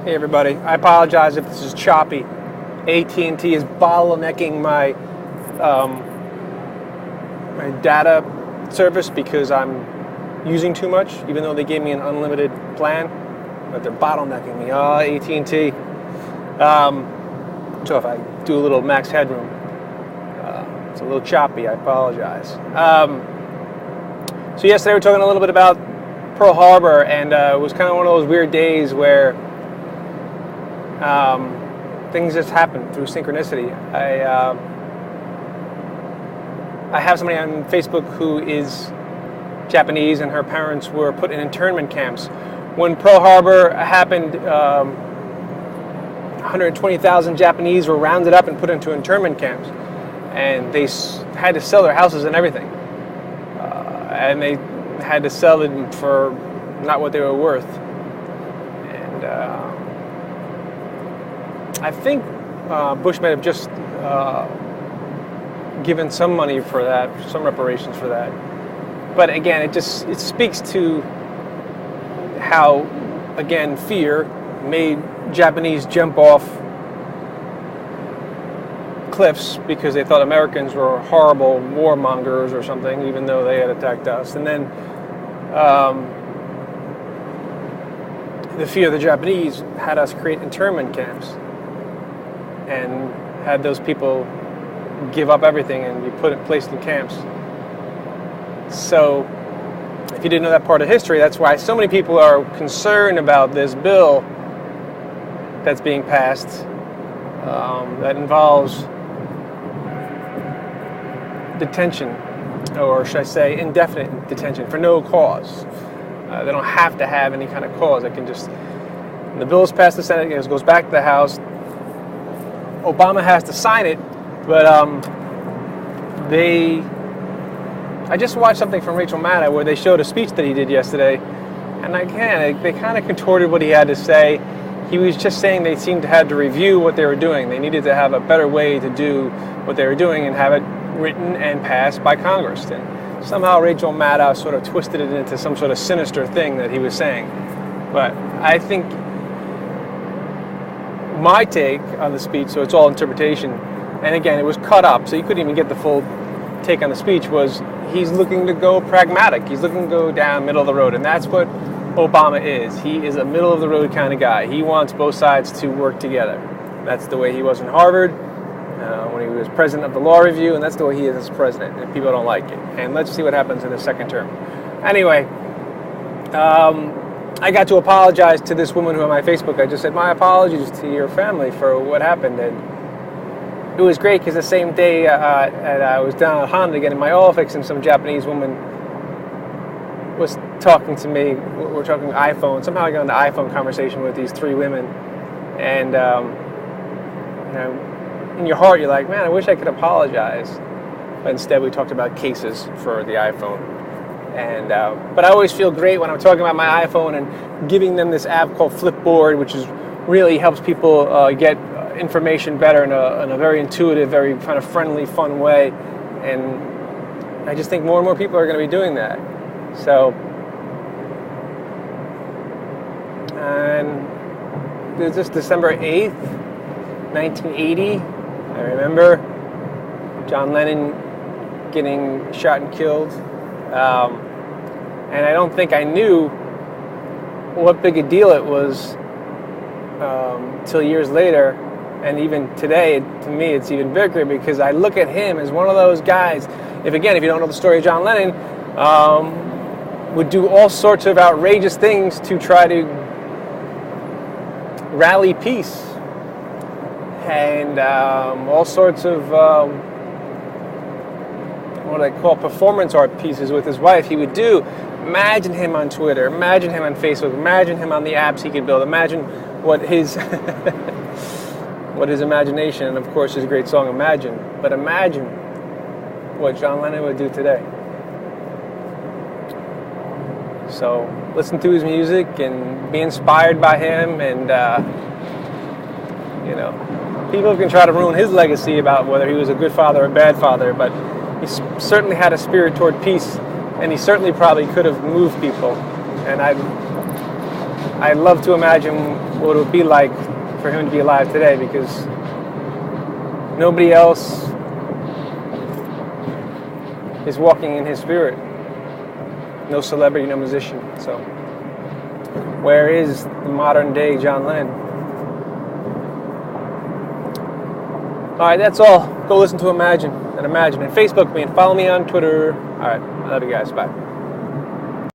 Hey everybody, I apologize if this is choppy. AT&T is bottlenecking my my data service because I'm using too much, even though they gave me an unlimited plan, but they're bottlenecking me. Oh, AT&T. So if I do a little max headroom, it's a little choppy, I apologize. So yesterday we were talking a little bit about Pearl Harbor, and it was kind of one of those weird days where things just happen through synchronicity. I have somebody on Facebook who is Japanese, and her parents were put in internment camps. When Pearl Harbor happened, 120,000 Japanese were rounded up and put into internment camps, and they had to sell their houses and everything, and they had to sell it for not what they were worth. And I think Bush might have just given some money for that, some reparations for that. But again, it speaks to how, again, fear made Japanese jump off cliffs because they thought Americans were horrible warmongers or something, even though they had attacked us. And then the fear of the Japanese had us create internment camps and had those people give up everything and be placed in camps. So if you didn't know that part of history, that's why so many people are concerned about this bill that's being passed that involves detention, or should I say indefinite detention for no cause. They don't have to have any kind of cause. They can just, when the bill is passed the Senate, it goes back to the House. Obama has to sign it, but I just watched something from Rachel Maddow where they showed a speech that he did yesterday, and they kind of contorted what he had to say. He was just saying they seemed to have to review what they were doing. They needed to have a better way to do what they were doing and have it written and passed by Congress. And somehow Rachel Maddow sort of twisted it into some sort of sinister thing that he was saying. But I think my take on the speech, so it's all interpretation, and again, it was cut up, so you couldn't even get the full take on the speech, was he's looking to go pragmatic. He's looking to go down middle of the road, and that's what Obama is. He is a middle of the road kind of guy. He wants both sides to work together. That's the way he was in Harvard when he was president of the Law Review, and that's the way he is as president, and people don't like it. And let's see what happens in his second term. Anyway, I got to apologize to this woman who on my Facebook, I just said, my apologies to your family for what happened. And it was great because the same day I was down at Honda getting my oil fix, and some Japanese woman was talking to me. We're talking iPhone. Somehow I got into iPhone conversation with these three women. And in your heart, you're like, man, I wish I could apologize. But instead, we talked about cases for the iPhone. And but I always feel great when I'm talking about my iPhone and giving them this app called Flipboard, which really helps people get information better in a very intuitive, very kind of friendly, fun way. And I just think more and more people are going to be doing that. So, and it was just December 8th, 1980. I remember John Lennon getting shot and killed. And I don't think I knew what big a deal it was till years later. And even today, to me, it's even bigger because I look at him as one of those guys. If you don't know the story of John Lennon, would do all sorts of outrageous things to try to rally peace, and all sorts of what I call performance art pieces with his wife. He would do. Imagine him on Twitter. Imagine him on Facebook. Imagine him on the apps he could build. Imagine what his what his imagination, and of course his great song Imagine, but imagine what John Lennon would do today. So listen to his music and be inspired by him, and people can try to ruin his legacy about whether he was a good father or a bad father, but he certainly had a spirit toward peace, and he certainly probably could have moved people. And I love to imagine what it would be like for him to be alive today, because nobody else is walking in his spirit. No celebrity, no musician. So where is the modern day John Lennon? Alright, that's all. Go listen to Imagine and Facebook me and follow me on Twitter. Alright, I love you guys. Bye.